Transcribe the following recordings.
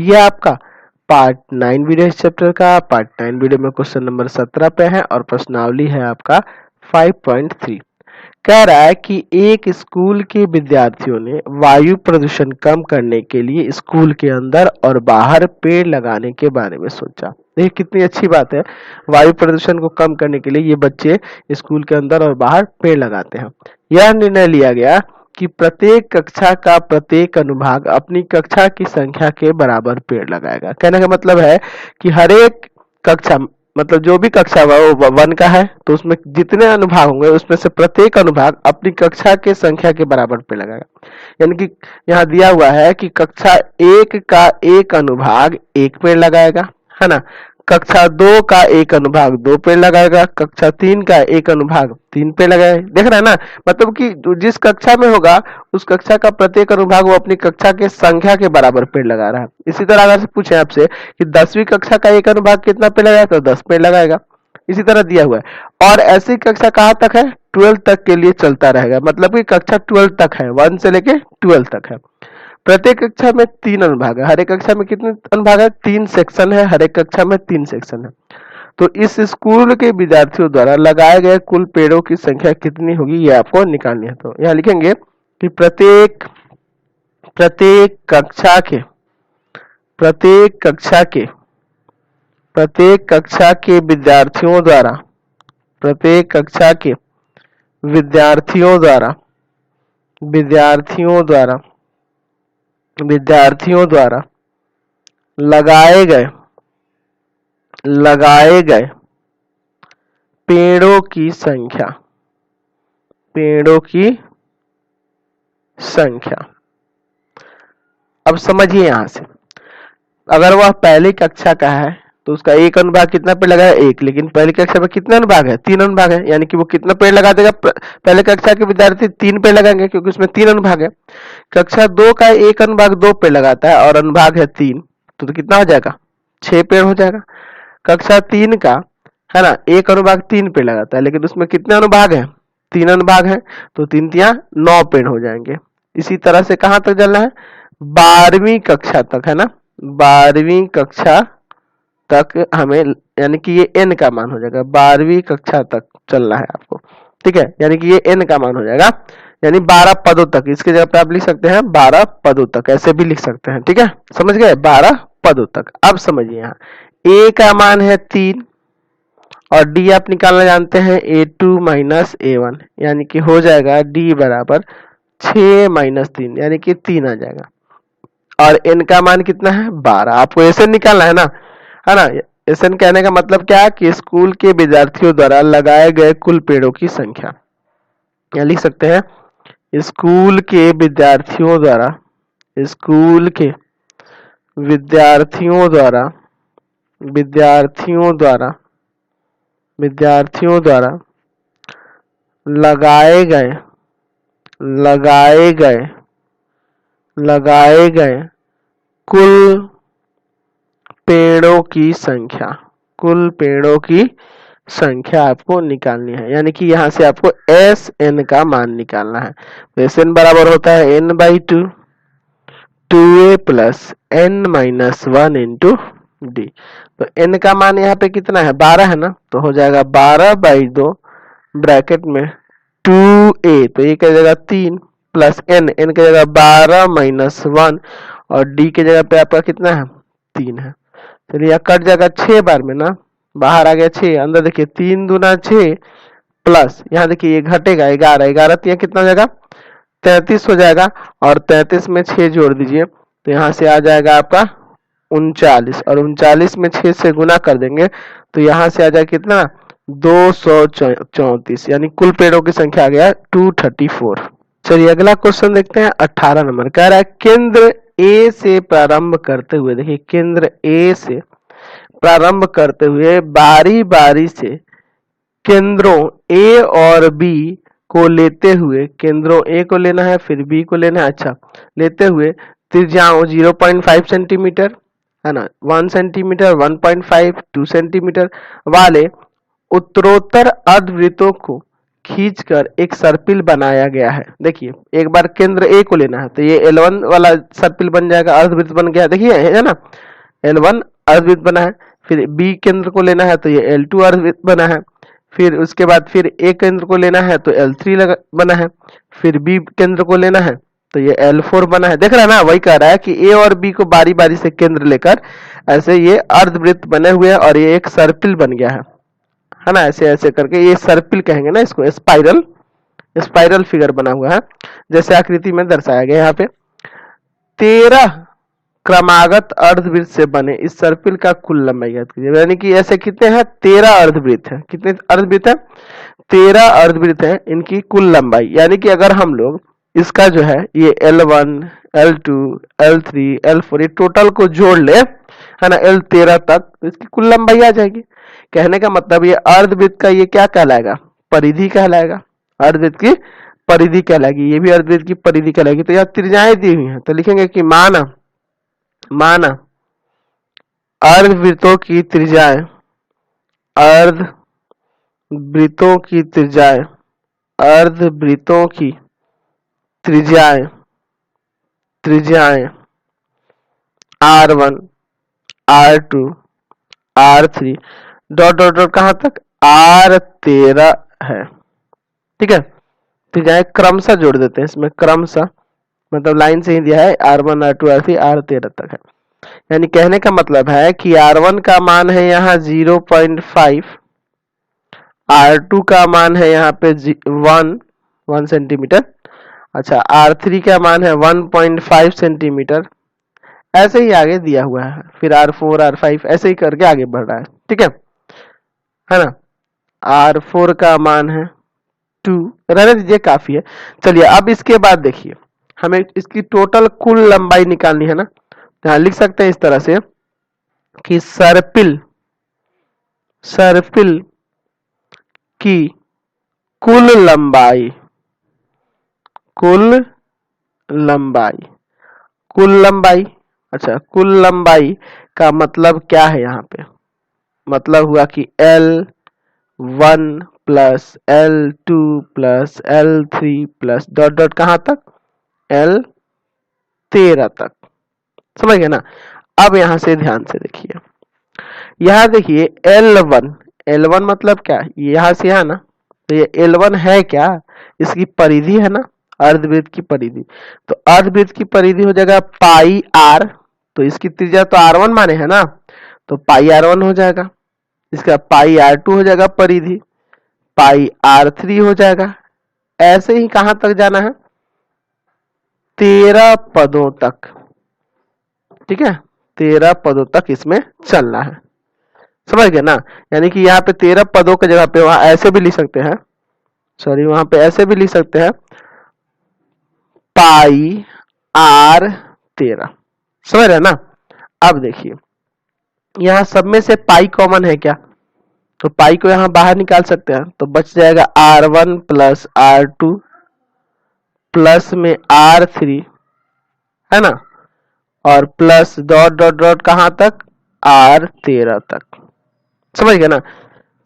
ये आपका part 9 video इस चैप्टर का। पार्ट 9 वीडियो में क्वेश्चन नंबर 17 पे है और प्रश्नावली है आपका 5.3। कह रहा है कि एक स्कूल के विद्यार्थियों ने वायु प्रदूषण कम करने के लिए स्कूल के अंदर और बाहर पेड़ लगाने के बारे में सोचा। देखिए कितनी अच्छी बात है, वायु प्रदूषण को कम करने के लिए ये बच्चे स्कूल के अंदर और बाहर पेड़ लगाते हैं। यह निर्णय लिया गया कि प्रत्येक कक्षा का प्रत्येक अनुभाग अपनी कक्षा की संख्या के बराबर पेड़ लगाएगा। कहने का मतलब है कि हर एक कक्षा, मतलब जो भी कक्षा हुआ वो 1 का है तो उसमें जितने अनुभाग होंगे उसमें से प्रत्येक अनुभाग अपनी कक्षा के संख्या के बराबर पेड़ लगाएगा। यानी कि यहाँ दिया हुआ है कि कक्षा 1 का एक अनुभाग 1 पेड़ लगाएगा, है ना। कक्षा 2 का एक अनुभाग 2 पेड़ लगाएगा, कक्षा 3 का एक अनुभाग 3 पेड़ लगाएगा। देख रहे हैं ना, मतलब कि जिस कक्षा में होगा उस कक्षा का प्रत्येक अनुभाग वो अपनी कक्षा के संख्या के बराबर पेड़ लगा रहा है। इसी तरह अगर पूछे आपसे कि 10वीं कक्षा का एक अनुभाग कितना पेड़ लगाएगा तो 10 पेड़ लगाएगा। इसी तरह दिया हुआ है। और ऐसी कक्षा कहाँ तक है? 12 तक के लिए चलता रहेगा, मतलब कि कक्षा 12 तक है, 1 से लेके 12 तक है। प्रत्येक कक्षा में 3 अनुभाग है। हर एक कक्षा में कितने अनुभाग है? 3 सेक्शन है, हर एक कक्षा में 3 सेक्शन है। तो इस स्कूल के विद्यार्थियों द्वारा लगाए गए कुल पेड़ों की संख्या कितनी होगी ये आपको निकालनी है। तो यहाँ लिखेंगे कि प्रत्येक कक्षा के विद्यार्थियों द्वारा लगाए गए पेड़ों की संख्या। अब समझिए यहां से, अगर वह पहली कक्षा का है तो उसका एक अनुभाग कितना पेड़ लगाया? 1। लेकिन पहली कक्षा में कितने अनुभाग है? 3 अनुभाग है, यानी कि वो कितना पेड़ लगा देगा? पहले कक्षा के विद्यार्थी 3 पेड़ लगाएंगे क्योंकि उसमें 3 अनुभाग है। कक्षा 2 का एक अनुभाग 2 पेड़ लगाता है और अनुभाग है 3, तो कितना हो जाएगा? 6 पेड़ हो जाएगा। कक्षा 3 का, है ना, एक अनुभाग 3 पेड़ लगाता है लेकिन उसमें कितने अनुभाग है? 3 अनुभाग है, तो 3 तिया 9 पेड़ हो जाएंगे। इसी तरह से कहां तक चलना है? 12वीं कक्षा तक, है ना। 12वीं कक्षा तक हमें, यानी कि ये n का मान हो जाएगा। 12वीं कक्षा तक चलना है आपको, ठीक है। यानी कि ये n का मान हो जाएगा, यानी 12 पदों तक। इसके जगह पे आप लिख सकते हैं 12 पदों तक, ऐसे भी लिख सकते हैं, ठीक है। समझ गए? 12 पदों तक। अब समझिए, यहाँ a का मान है 3 और d आप निकालना जानते हैं a2 माइनस a1, यानी कि हो जाएगा d बराबर 6 माइनस 3, यानी कि 3 आ जाएगा। और n का मान कितना है? 12। आपको SN निकालना है ना, है ना। SN कहने का मतलब क्या है कि स्कूल के विद्यार्थियों द्वारा लगाए गए कुल पेड़ों की संख्या। या लिख सकते हैं स्कूल के विद्यार्थियों द्वारा लगाए गए कुल पेड़ों की संख्या आपको निकालनी है। यानी कि यहाँ से आपको SN का मान निकालना है। तो SN बराबर होता है n/2, 2a plus n minus 1 into D. तो n का मान यहाँ पे कितना है? 12 है ना, तो हो जाएगा 12/2 ब्रैकेट में 2a, तो ये की जगह 3 प्लस n की जगह 12 माइनस 1 और d की जगह पे आपका कितना है? 3 है। चलिए यह कट जाएगा 6 बार में ना, बाहर आ गया 6, अंदर देखिए 3 दूना 6 प्लस यहाँ देखिए ये घटेगा 11 तो कितना हो जाएगा? 33 हो जाएगा। और 33 में 6 जोड़ दीजिए तो यहाँ से आ जाएगा आपका 39, और 39 में 6 से गुना कर देंगे तो यहाँ से आ जाएगा कितना? 234, यानी कुल पेड़ों की संख्या आ गया 234। चलिए अगला क्वेश्चन देखते हैं। 18 नंबर कह रहा है केंद्र A से प्रारंभ करते हुए, देखिए केंद्र A से प्रारंभ करते हुए बारी बारी से केंद्रों A और B को लेते हुए, केंद्रों A को लेना है फिर B को लेना है, अच्छा, लेते हुए त्रिज्याओं 0.5 सेंटीमीटर, है ना, 1 सेंटीमीटर, 1.5, 2 सेंटीमीटर वाले उत्तरोत्तर अर्धवृत्तों को खींचकर एक सर्पिल बनाया गया है। देखिए एक बार केंद्र ए को लेना है तो ये L1 वाला सर्पिल बन जाएगा, अर्धवृत्त बन गया, देखिए है ना, L1 अर्धवृत्त बना है। फिर बी केंद्र को लेना है तो ये L2 अर्धवृत्त बना है। फिर उसके बाद फिर ए केंद्र को लेना है तो L3 बना है। फिर बी केंद्र को लेना है तो ये L4 बना है। देख रहा है ना, वही कह रहा है कि ए और बी को बारी बारी से केंद्र लेकर ऐसे ये अर्धवृत्त बने हुए हैं और ये एक सर्पिल बन गया है ना, ऐसे ऐसे करके ये सर्पिल कहेंगे ना इसको, स्पाइरल, स्पाइरल फिगर बना हुआ है जैसे आकृति में दर्शाया गया। यहाँ पे 13 क्रमागत अर्धवृत्त से बने इस सर्पिल का कुल लंबाई ज्ञात कीजिए। यानी कि ऐसे कितने हैं, 13 अर्धवृत्त है। कितने अर्धवृत्त है, 13 अर्धवृत्त है, इनकी कुल लंबाई। यानी कि अगर हम लोग इसका जो है ये L1, L2, L3, L4 ये टोटल को जोड़ ले, है ना, L13 तक, तो इसकी कुल लंबाई आ जाएगी। कहने का मतलब ये अर्धवृत्त का ये क्या कहलाएगा, परिधि कहलाएगा, अर्धवृत्त की परिधि कहलाएगी, ये भी अर्धवृत्त की परिधि कहलाएगी। तो यहाँ त्रिज्याएं दी हुई हैं तो लिखेंगे कि माना अर्धवृत्तों की त्रिज्याएं, अर्धवृत्तों की त्रिज्याएं, अर्धवृत्तों की त्रिज्याएं R1, R2, R3 dot dot dot कहां तक, R13 है। ठीक है, त्रिज्याएं क्रमशः जोड़ देते हैं इसमें, क्रमशः मतलब लाइन से ही दिया है, R1, R2, R3, R13 तक है। यानी कहने का मतलब है कि R1 का मान है यहाँ 0.5, R2 का मान है यहाँ पे 1 सेंटीमीटर, अच्छा R3 का मान है 1.5 सेंटीमीटर, ऐसे ही आगे दिया हुआ है। फिर R4, R5 ऐसे ही करके आगे बढ़ रहा है। ठीक है ना, R4 का मान है 2, रहने दीजिए काफी है। चलिए अब इसके बाद देखिए हमें इसकी टोटल कुल लंबाई निकालनी है ना, यहाँ लिख सकते हैं इस तरह से कि सर्पिल की कुल लंबाई, अच्छा कुल लंबाई का मतलब क्या है, यहाँ पे मतलब हुआ कि L1 plus L2 plus L3 plus dot dot कहां तक, L13 तक। समझ गए ना। अब यहां से ध्यान से देखिए, यहां देखिए L1 मतलब क्या, यहां से यहां ना, तो ये L1 है क्या, इसकी परिधि है ना, अर्धवृत्त की परिधि। तो अर्धवृत्त की परिधि हो जाएगा पाई R, तो इसकी त्रिज्या तो R1 माने है ना, तो पाई R1 हो जाएगा, इसका पाई R2 हो जाएगा परिधि, पाई R3 हो जाएगा। ऐसे ही कहां तक जाना है, 13 पदों तक। ठीक है, 13 पदों तक इसमें चलना है। समझ गए ना। यानी कि यहाँ पे 13 पदों की जगह पे वहां ऐसे भी लिख सकते हैं, सॉरी वहां पे ऐसे भी लिख सकते हैं पाई R13। समझ रहे ना। अब देखिए यहाँ सब में से पाई कॉमन है क्या, तो पाई को यहाँ बाहर निकाल सकते हैं, तो बच जाएगा R1 प्लस R2 प्लस में R3, है ना, और प्लस डॉट डॉट डॉट कहां तक, R13 तक। समझ गए ना।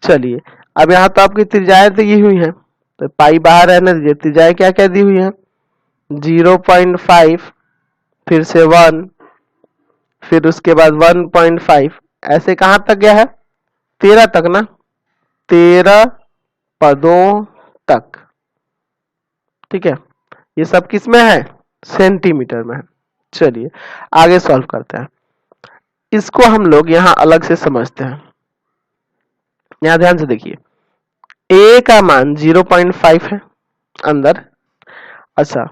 चलिए अब यहाँ तो आपकी त्रिज्याएं दी हुई हैं, तो पाई बाहर रहने दीजिए, त्रिज्याएं क्या क्या दी हुई हैं, 0.5, फिर से 1, फिर उसके बाद 1.5, ऐसे कहां तक गया है, 13 तक ना, 13 पदों तक। ठीक है, ये सब किस में है, सेंटीमीटर में है। चलिए आगे सॉल्व करते हैं, इसको हम लोग यहाँ अलग से समझते हैं। यहाँ ध्यान से देखिए, a का मान 0.5 है अंदर, अच्छा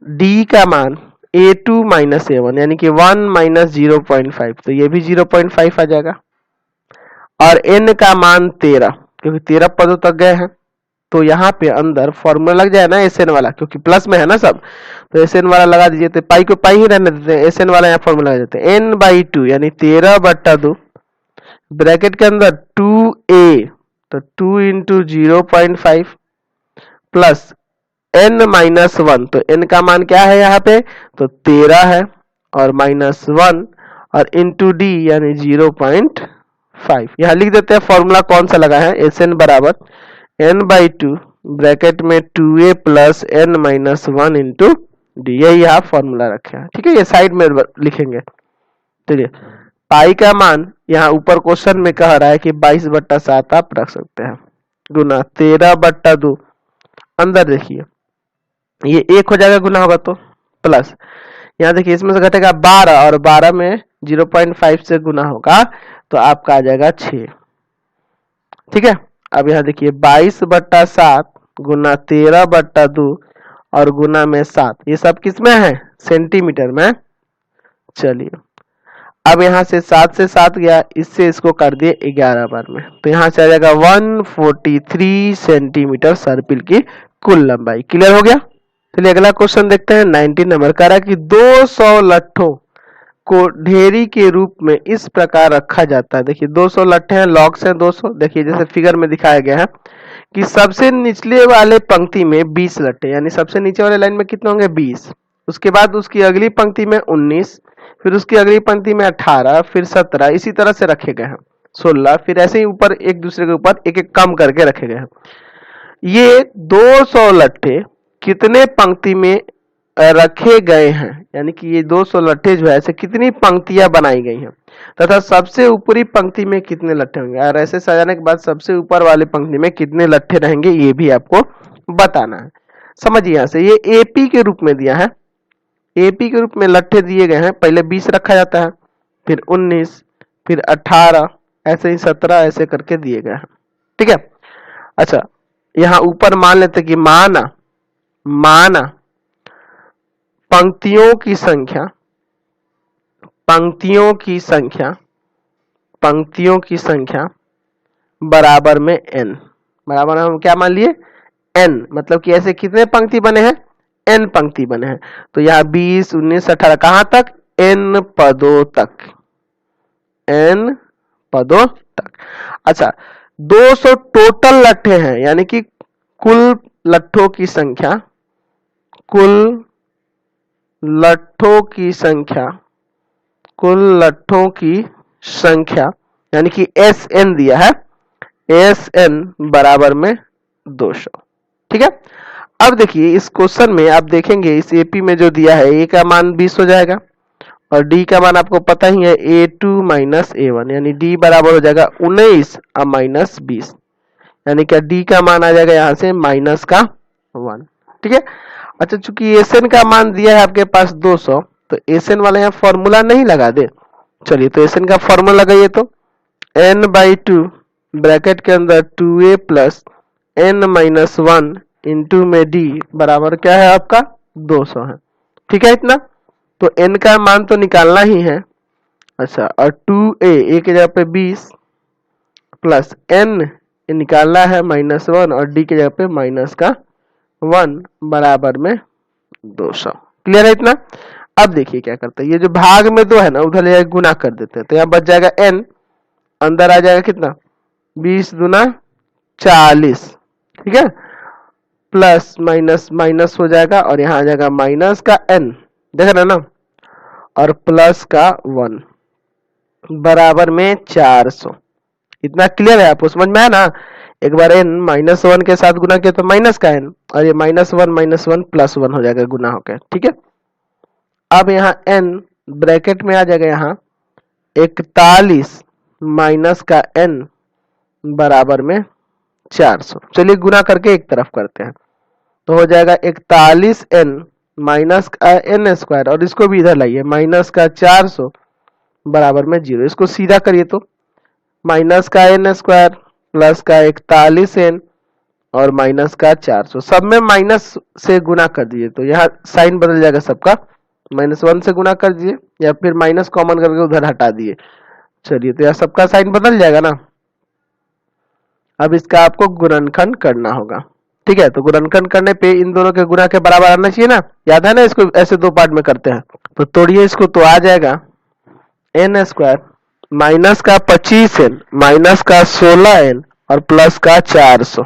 d का मान a2 माइनस a1 यानी कि 1 माइनस 0.5, तो ये भी 0.5 आ जाएगा, और n का मान 13, क्योंकि 13 पदों तक गए हैं, तो यहाँ पे अंदर फॉर्मूला लग जाए ना एस एन वाला, क्योंकि प्लस में है ना सब, तो एस एन वाला लगा दीजिए, तो पाई को पाई ही रहने देते हैं, एस एन वाला यहाँ फॉर्मूला लगा देते हैं, n/2 यानी 13/2 ब्रैकेट के अंदर 2a, तो 2 इंटू 0.5 प्लस n-1, तो n का मान क्या है यहाँ पे, तो 13 है, और -1 और इंटू d यानी 0.5। यहाँ लिख देते हैं फॉर्मूला कौन सा लगा है, एस एन बराबर n/2 ब्रैकेट में 2a plus n minus 1 into D, यही आप फॉर्मूला रखे हैं। ठीक है, ये साइड में लिखेंगे। चलिए, पाई का मान यहाँ ऊपर क्वेश्चन में कह रहा है कि 22/7 आप रख सकते हैं, गुना 13/2। अंदर देखिए, ये 1 हो जाएगा, गुना होगा तो प्लस, यहाँ देखिए इसमें से घटेगा 12 और 12 में 0.5 से गुना होगा तो आपका आ जाएगा 6। ठीक है, अब यहाँ देखिए 22/7 गुना 13/2 और गुना में 7, ये सब किस में है? सेंटीमीटर में। चलिए, अब यहाँ से 7 से 7 गया, इससे इसको कर दिए 11 बार में, तो यहाँ से आ जाएगा 143 सेंटीमीटर सर्पिल की कुल लंबाई। क्लियर हो गया? चलिए अगला क्वेश्चन देखते हैं। 19 नंबर कह रहा है कि 200 लट्ठों को ढेरी के रूप में इस प्रकार रखा जाता है। देखिए 200 लट्ठे हैं, लॉग्स हैं 200। देखिए जैसे फिगर में दिखाया गया है कि सबसे निचले वाले पंक्ति में 20 लट्ठे, यानी सबसे नीचे वाले लाइन में कितने होंगे? 20। उसके बाद उसकी अगली पंक्ति में 19, फिर उसकी अगली पंक्ति में 18, फिर 17, इसी तरह से रखे गए हैं 16, फिर ऐसे ही ऊपर एक दूसरे के ऊपर एक एक कम करके रखे गए हैं। ये 200 लट्ठे कितने पंक्ति में रखे गए हैं, यानी कि ये 200 लट्ठे जो है ऐसे कितनी पंक्तियां बनाई गई हैं, तथा सबसे ऊपरी पंक्ति में कितने लट्ठे होंगे, और ऐसे सजाने के बाद सबसे ऊपर वाले पंक्ति में कितने लट्ठे रहेंगे, ये भी आपको बताना है। समझिए, यहाँ से ये एपी के रूप में दिया है, एपी के रूप में लट्ठे दिए गए हैं। पहले 20 रखा जाता है, फिर 19, फिर 18, ऐसे ही 17, ऐसे करके दिए गए हैं। ठीक है, अच्छा यहाँ ऊपर मान लेते कि माना पंक्तियों की संख्या बराबर में n, बराबर हम क्या मान लिए? n, मतलब कि ऐसे कितने पंक्ति बने हैं? n पंक्ति बने हैं। तो यहाँ 20, 19, 18 कहां तक? n पदों तक, n पदों तक। अच्छा, 200 टोटल लट्ठे हैं, यानी कि कुल लट्ठों की संख्या यानी कि SN दिया है, SN बराबर में 200। ठीक है, अब देखिए इस क्वेश्चन में आप देखेंगे इस एपी में जो दिया है ए का मान 20 हो जाएगा और डी का मान आपको पता ही है A2 माइनस A1, यानी डी बराबर हो जाएगा 19 और माइनस 20, यानी कि डी का मान आ जाएगा यहाँ से माइनस का 1। ठीक है, अच्छा चूंकि एसएन का मान दिया है आपके पास 200, तो एसएन वाले यहाँ फॉर्मूला नहीं लगा दे। चलिए तो एसएन का फॉर्मूला लगाइए, तो n/2 ब्रैकेट के अंदर 2a plus n minus 1 into में डी बराबर क्या है आपका? 200 है। ठीक है, इतना तो n का मान तो निकालना ही है। अच्छा, और 2a ए के जगह पे 20 प्लस n निकालना है माइनस 1 और डी के जगह पे माइनस का 1 बराबर में 200। क्लियर है इतना? अब देखिए क्या करते हैं, ये जो भाग में 2 है ना, उधर ले गुना कर देते हैं, तो यहाँ बच जाएगा n, अंदर आ जाएगा कितना? 20 दूना 40। ठीक है, प्लस माइनस माइनस हो जाएगा और यहाँ आ जाएगा माइनस का n, देख रहे ना, और प्लस का 1 बराबर में 400। इतना क्लियर है? आपको समझ में आया ना? एक बार n माइनस 1 के साथ गुना किया तो माइनस का n, और ये माइनस 1 प्लस 1 हो जाएगा गुना होकर। ठीक है, अब यहाँ n ब्रैकेट में आ जाएगा यहाँ 41 माइनस का n बराबर में 400। चलिए गुना करके एक तरफ करते हैं, तो हो जाएगा 41n माइनस का n स्क्वायर, और इसको भी इधर लाइए, माइनस का 400 बराबर में 0। इसको सीधा करिए तो माइनस का n स्क्वायर प्लस का 41n और माइनस का 400, सब में माइनस से गुना कर दीजिए, तो यहाँ साइन बदल जाएगा सबका, -1 से गुना कर दीजिए या फिर माइनस कॉमन करके उधर हटा दिए। चलिए तो यहाँ सबका साइन बदल जाएगा ना। अब इसका आपको गुणनखंड करना होगा। ठीक है, तो गुणनखंड करने पे इन दोनों के गुना के बराबर आना चाहिए ना, याद है ना? इसको ऐसे 2 पार्ट में करते हैं, तो तोड़िए इसको, तो आ जाएगा n स्क्वायर माइनस का 25n माइनस का 16n और प्लस का 400।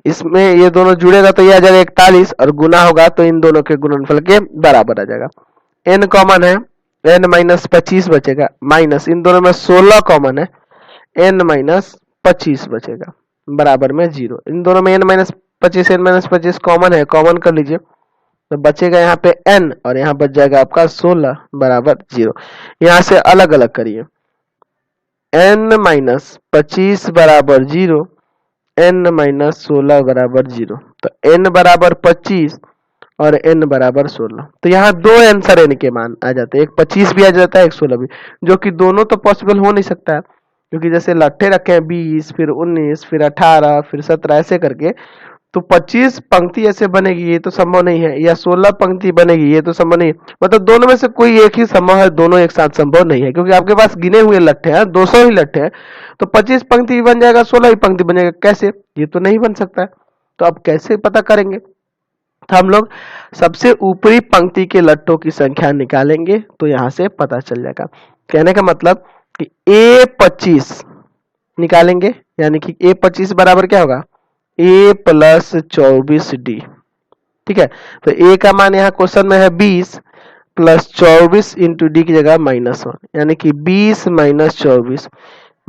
इसमें ये दोनों जुड़ेगा तो ये आ जाएगा 41 और गुना होगा तो इन दोनों के गुणनफल के बराबर आ जाएगा। n कॉमन है, n माइनस 25 बचेगा, माइनस इन दोनों में 16 कॉमन है, n माइनस 25 बचेगा। बराबर में 0। इन दोनों में n-25 n-25 कॉमन है, कॉमन कर लीजिए तो बचेगा यहाँ पे n और यहाँ बच जाएगा आपका 16 बराबर 0। यहाँ से अलग अलग करिए, n-25 बराबर 0, n-16 बराबर 0, तो n बराबर 25 और n बराबर 16। तो यहाँ दो आंसर n के मान आ जाते हैं, एक 25 भी आ जाता है, एक 16 भी, जो कि दोनों तो पॉसिबल हो नहीं सकता है क्योंकि जैसे लट्ठे रखे हैं 20 फिर 19 फिर 18 फिर 17 ऐसे करके, तो 25 पंक्ति ऐसे बनेगी ये तो संभव नहीं है, या 16 पंक्ति बनेगी ये तो संभव नहीं है। मतलब दोनों में से कोई एक ही संभव है, दोनों एक साथ संभव नहीं है क्योंकि आपके पास गिने हुए लट्ठे हैं, 200 ही लट्ठे हैं, तो 25 पंक्ति बन जाएगा, 16 ही पंक्ति बनेगा, कैसे? ये तो नहीं बन सकता है। तो अब कैसे पता करेंगे? तो हम लोग सबसे ऊपरी पंक्ति के लट्ठों की संख्या निकालेंगे तो यहां से पता चल जाएगा। कहने का मतलब कि A25 निकालेंगे, यानी कि A25 बराबर क्या होगा? A plus 24D। ठीक है, तो A का मान यहाँ क्वेश्चन में है 20 प्लस 24 इंटू डी की जगह -1, यानी कि 20 माइनस 24,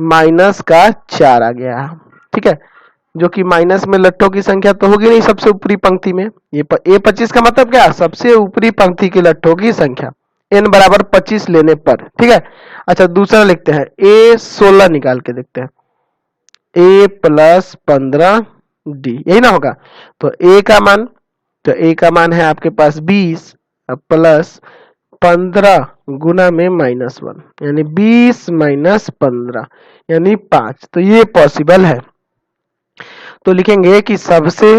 माइनस का 4 आ गया। ठीक है, जो कि माइनस में लट्ठों की संख्या तो होगी नहीं सबसे ऊपरी पंक्ति में। ये A25 का मतलब क्या? सबसे ऊपरी पंक्ति के लट्ठों की संख्या n बराबर 25 लेने पर। ठीक है, अच्छा दूसरा लिखते हैं, A16 निकाल के देखते हैं, A प्लस 15D, यही ना होगा? तो A का मान, तो A का मान है आपके पास 20 प्लस 15 गुना में -1, यानी 20 माइनस 15 यानी 5। तो ये पॉसिबल है। तो लिखेंगे कि सबसे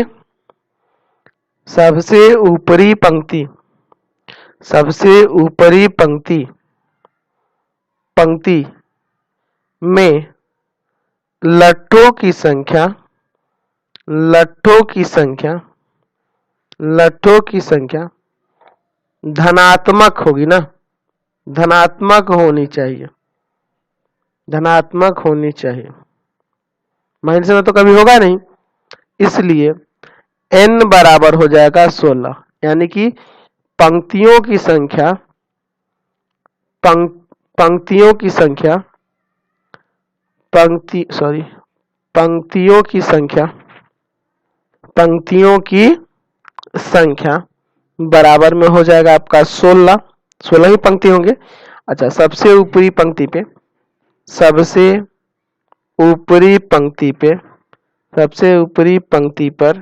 ऊपरी पंक्ति, सबसे ऊपरी पंक्ति में लट्ठों की संख्या धनात्मक होगी ना, धनात्मक होनी चाहिए, धनात्मक होनी चाहिए। माइनस में तो कभी होगा नहीं, इसलिए n बराबर हो जाएगा 16, यानी कि पंक्तियों की संख्या पंक्तियों की संख्या बराबर में हो जाएगा आपका 16 ही पंक्ति होंगे। अच्छा, सबसे ऊपरी पंक्ति पे, सबसे ऊपरी पर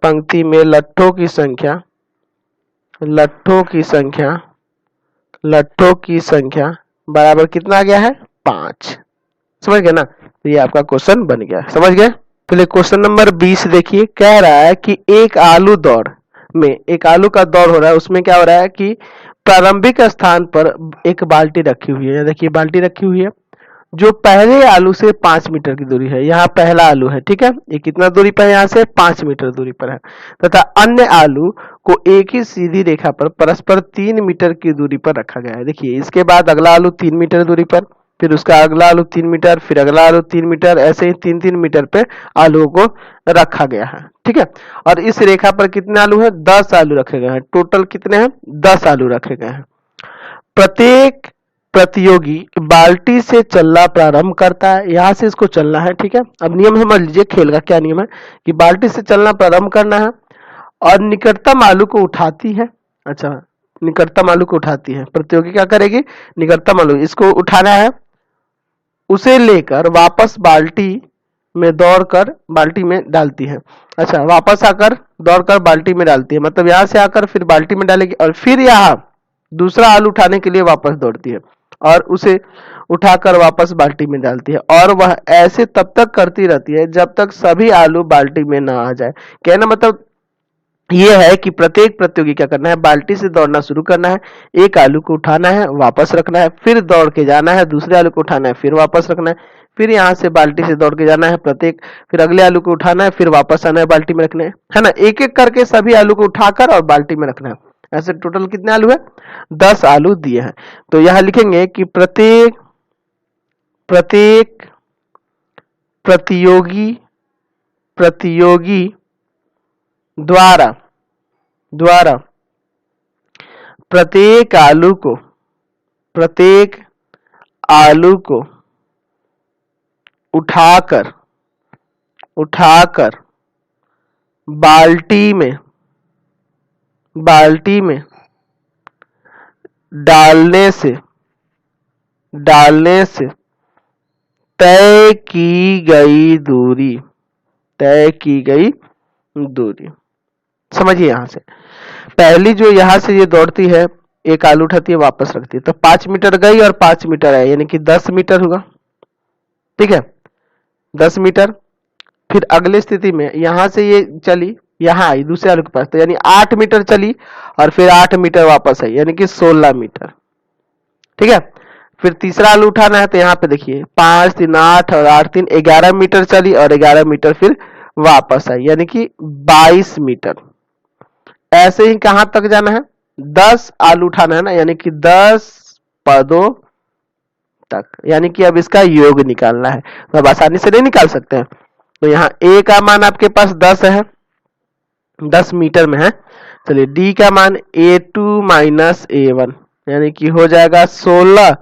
पंक्ति में लट्ठों की संख्या बराबर कितना आ गया है? 5। समझ गए ना? तो ये आपका क्वेश्चन बन गया, समझ गए? चलिए क्वेश्चन नंबर 20 देखिए, कह रहा है कि एक आलू का दौड़ हो रहा है, उसमें क्या हो रहा है कि प्रारंभिक स्थान पर एक बाल्टी रखी हुई है, देखिए बाल्टी रखी हुई है जो पहले आलू से 5 मीटर की दूरी है। यहाँ पहला आलू है, ठीक है, ये कितना दूरी पर है? यहाँ से 5 मीटर दूरी पर है, तथा अन्य आलू को एक ही सीधी रेखा पर परस्पर 3 मीटर की दूरी पर रखा गया है। देखिए इसके बाद अगला आलू 3 मीटर दूरी पर, फिर उसका अगला आलू 3 मीटर, फिर अगला आलू 3 मीटर, ऐसे ही 3-3 मीटर पे आलू को रखा गया है। ठीक है, और इस रेखा पर कितने आलू है? 10 आलू रखे गए हैं। टोटल कितने हैं? 10 आलू रखे गए हैं। प्रत्येक प्रतियोगी बाल्टी से चलना प्रारंभ करता है, यहां से इसको चलना है। ठीक है, अब नियम समझ लीजिए, खेल का क्या नियम है कि बाल्टी से चलना प्रारंभ करना है और निकटतम आलू को उठाती है। अच्छा, निकटतम आलू को उठाती है, प्रतियोगी क्या करेगी? निकटतम आलू इसको उठाना है, उसे लेकर वापस बाल्टी में दौड़कर बाल्टी में डालती है। अच्छा, वापस आकर दौड़कर बाल्टी में डालती है, मतलब यहां से आकर फिर बाल्टी में डालेगी और फिर यहाँ दूसरा आलू उठाने के लिए वापस दौड़ती है और उसे उठाकर वापस बाल्टी में डालती है, और वह ऐसे तब तक करती रहती है जब तक सभी आलू बाल्टी में ना आ जाए। कहना मतलब ये है कि प्रत्येक प्रतियोगी क्या करना है? बाल्टी से दौड़ना शुरू करना है, एक आलू को उठाना है, वापस रखना है, फिर दौड़ के जाना है, दूसरे आलू को उठाना है, फिर वापस रखना है, फिर यहाँ से बाल्टी से दौड़ के जाना है प्रत्येक, फिर अगले आलू को उठाना है, फिर वापस आना है, बाल्टी में रखना है ना? एक एक करके सभी आलू को उठाकर और बाल्टी में रखना है। ऐसे टोटल कितने आलू है? 10 आलू दिए हैं। तो यहां लिखेंगे कि प्रत्येक प्रतियोगी द्वारा प्रत्येक आलू को उठाकर उठाकर बाल्टी में डालने से तय की गई दूरी। समझिए, यहां से पहली जो यहां से ये दौड़ती है, एक आलू उठाती है वापस रखती है, तो 5 मीटर गई और 5 मीटर है, यानी कि 10 मीटर होगा। ठीक है, 10 मीटर। फिर अगली स्थिति में यहां से ये चली, यहां आई दूसरे आलू के पास, तो यानी 8 मीटर चली और फिर 8 मीटर वापस आई, यानी कि 16 मीटर। ठीक है, फिर तीसरा आलू उठाना है, तो यहाँ पे देखिए 5 3 8 और 8 3 11 मीटर चली और 11 मीटर फिर वापस आई, यानी कि 22 मीटर। ऐसे ही कहां तक जाना है, 10 आलू उठाना है ना, यानी कि 10 पदों तक, यानी कि अब इसका योग निकालना है। तो अब आसानी से नहीं निकाल सकते हैं, तो यहाँ a का मान आपके पास 10 है, 10 मीटर में है। चलिए d का मान a2 माइनस a1, यानी कि हो जाएगा 16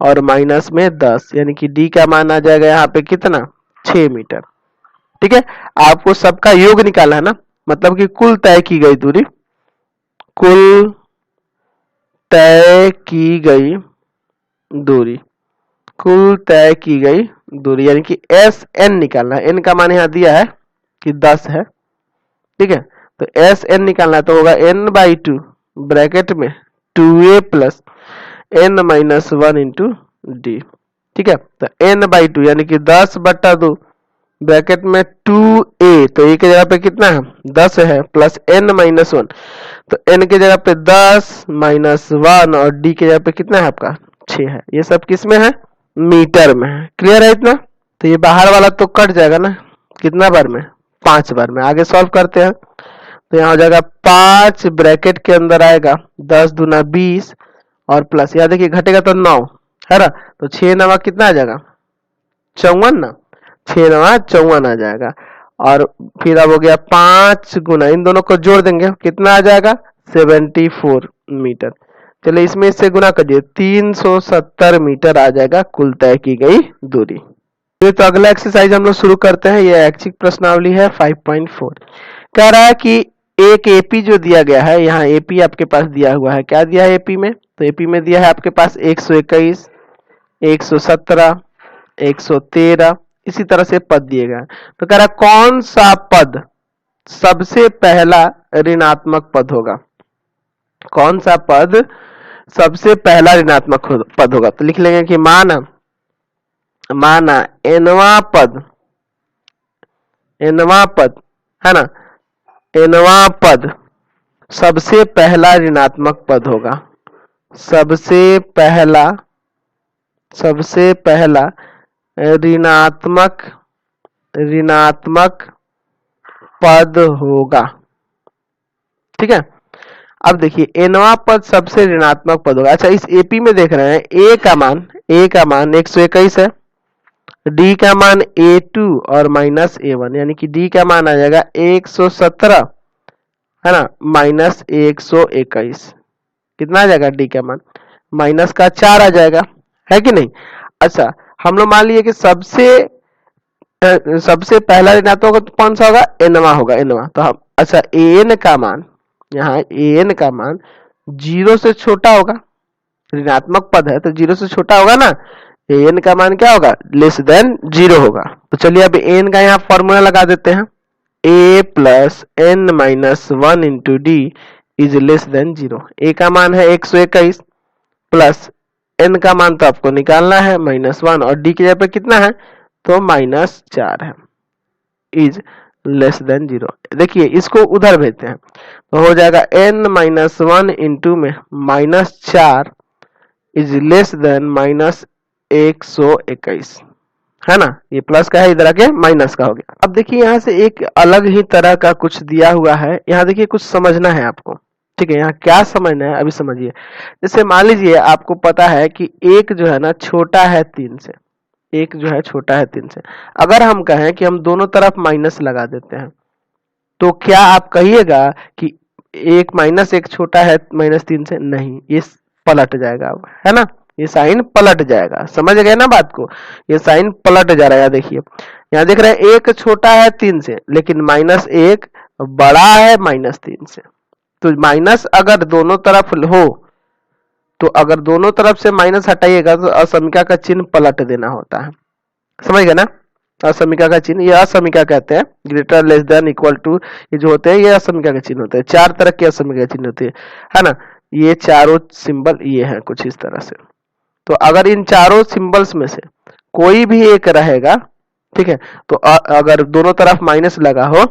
और माइनस में 10, यानी कि d का मान आ जाएगा यहाँ पे कितना, 6 मीटर। ठीक है, आपको सबका योग निकालना है ना, मतलब कि कुल तय की गई दूरी, कुल तय की गई दूरी यानी कि एस एन निकालना है। एन का मान यहाँ दिया है कि 10 है। ठीक है, तो एस एन निकालना है, तो होगा n/2 ब्रैकेट में 2a plus n minus 1 into D. ठीक है, तो n/2 यानी कि 10/2 ब्रैकेट में 2a, तो a के जगह पे कितना है, 10 है, प्लस n माइनस 1, तो n के जगह पे 10 माइनस 1 और d के जगह पे कितना है आपका 6 है। ये सब किस में है, मीटर में है। क्लियर है इतना? तो ये बाहर वाला तो कट जाएगा ना, कितना बार में, 5 बार में। आगे सॉल्व करते हैं, तो यहाँ हो जाएगा 5 ब्रैकेट के अंदर आएगा 10 दूना 20 और प्लस, यहाँ देखिए घटेगा तो 9 है ना, तो 6 9 कितना आ जाएगा, 54 ना, 6 9 54 आ जाएगा। और फिर अब हो गया 5 गुना, इन दोनों को जोड़ देंगे कितना आ जाएगा, 74 मीटर। चलिए इसमें इससे गुना कर दिए, 370 मीटर आ जाएगा कुल तय की गई दूरी। तो अगला एक्सरसाइज हम लोग शुरू करते हैं। ये ऐच्छिक प्रश्नावली है 5.4। कह रहा है कि एक एपी जो दिया गया है, यहाँ एपी आपके पास दिया हुआ है, क्या दिया है एपी में, तो एपी में दिया है आपके पास 121, 117, 113, इसी तरह से पद दिए गए। तो कह रहा है कौन सा पद सबसे पहला ऋणात्मक पद होगा, कौन सा पद सबसे पहला ऋणात्मक पद होगा। तो लिख लेंगे कि माना एनवा पद है ना, एनवा पद सबसे पहला ऋणात्मक पद होगा, सबसे पहला ऋणात्मक पद होगा। ठीक है, अब देखिए एनवा पद सबसे ऋणात्मक पद होगा। अच्छा, इस एपी में देख रहे हैं ए का मान 121 है, डी का मान a2 और माइनस a1, यानी कि डी का मान आ जाएगा 117 है ना, माइनस 121, कितना आ जाएगा डी का मान, माइनस का 4 आ जाएगा, है कि नहीं। अच्छा, हम लोग मान लिए कि सबसे पहला ऋणात्मक तो कौन सा होगा, एनवा होगा, एनवा। तो हम अच्छा एन का मान, यहाँ एन का मान 0 से छोटा होगा, ऋणात्मक पद है तो 0 से छोटा होगा ना, एन का मान क्या होगा, लेस देन 0 होगा। तो चलिए अब एन का यहाँ फॉर्मूला लगा देते हैं, a plus n minus 1 into d is less than 0। A का मान है 121 प्लस एन का मान तो आपको निकालना है -1 और डी की जगह पे कितना है, तो -4 है, इज लेस देन 0। देखिए इसको उधर भेजते हैं, तो हो जाएगा n-1 इंटू में -4 इज लेस देन -121, है ना। ये प्लस का है, इधर आके माइनस का हो गया। अब देखिए यहाँ से एक अलग ही तरह का कुछ दिया हुआ है, यहाँ देखिए कुछ समझना है आपको। ठीक है, यहाँ क्या समझना है अभी समझिए। जैसे मान लीजिए आपको पता है कि एक जो है ना छोटा है 3 से, एक जो है छोटा है 3 से। अगर हम कहें कि हम दोनों तरफ माइनस लगा देते हैं, तो क्या आप कहिएगा कि एक -1 छोटा है -3 से, नहीं, ये पलट जाएगा, है ना, ये साइन पलट जाएगा। समझ गए ना बात को, ये साइन पलट जा रहा है। देखिए यहाँ देख रहे हैं एक छोटा है 3 से, लेकिन -1 बड़ा है -3 से। तो माइनस अगर दोनों तरफ हो, तो अगर दोनों तरफ से माइनस हटाइएगा तो असमिका का चिन्ह पलट देना होता है। समझ गए ना, असमिका का चिन्ह, ये असमिका कहते हैं। Greater less than equal to, ये जो होते हैं ये असमिका के चिन्ह होते हैं। 4 तरह के असमिका के चिन्ह होते हैं, है ना। ये चारों सिंबल ये हैं कुछ इस तरह से। तो अगर इन चारों सिंबल्स में से कोई भी एक रहेगा, ठीक है, तो अगर दोनों तरफ माइनस लगा हो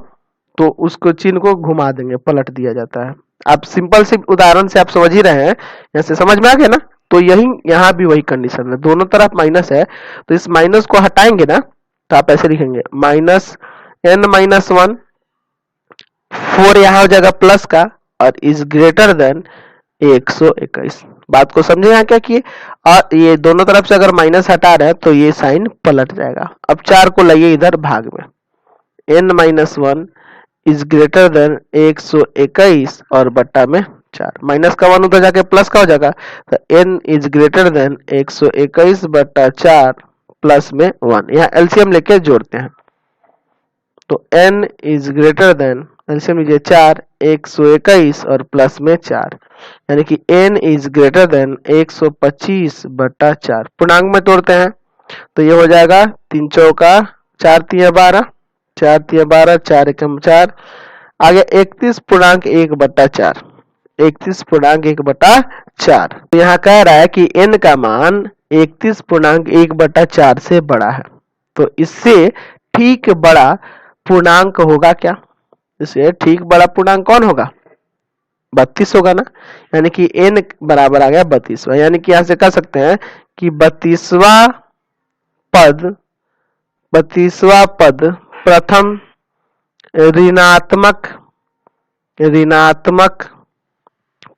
तो उसको चिन्ह को घुमा देंगे, पलट दिया जाता है। आप सिंपल सी उदाहरण से आप समझ ही रहे हैं, यहाँ से समझ में आ गया ना। तो यही यहाँ भी वही कंडीशन है, दोनों तरफ माइनस है तो इस माइनस को हटाएंगे ना, तो आप ऐसे लिखेंगे -n-1, 4 यहाँ हो जाएगा प्लस का, और इज ग्रेटर देन 121। बात को समझे यहाँ क्या किए, और ये दोनों तरफ से अगर माइनस हटा रहे हैं तो ये साइन पलट जाएगा। अब 4 को लाइए इधर भाग में, n-1 इज ग्रेटर देन 121 और बट्टा में 4, माइनस का 1 उधर जाके प्लस का हो जाएगा, तो n इज ग्रेटर देन 121 बट्टा 4 प्लस में 1। यहाँ एलसीएम लेके जोड़ते हैं, तो n is greater than, LCM लीजिए 4, 121 और प्लस में 4, यानी कि n इज ग्रेटर देन 125 बट्टा 4। पूर्णांक में तोड़ते हैं तो ये हो जाएगा 3 चौका 4 तिया 12, 4 तिया 12, 4 एकम 4, आगे 31.1 बट्टा 4, 31.1 बट्टा 4। तो यहाँ कह रहा है कि n का मान 31.1 बट्टा 4 से बड़ा है। तो इससे ठीक बड़ा पूर्णांक होगा क्या, इससे ठीक बड़ा पूर्णांक कौन होगा, 32 होगा ना। यानी कि n बराबर आ गया 32वां, यानी कि यहां से कह सकते हैं कि 32वां पद प्रथम ऋणात्मक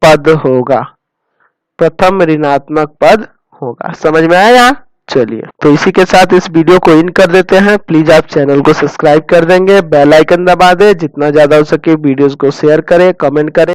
पद होगा, प्रथम ऋणात्मक पद होगा। समझ में आया यहाँ। चलिए, तो इसी के साथ इस वीडियो को इन कर देते हैं। प्लीज आप चैनल को सब्सक्राइब कर देंगे, बेल आइकन दबा दें, जितना ज्यादा हो सके वीडियोस को शेयर करें, कमेंट करें।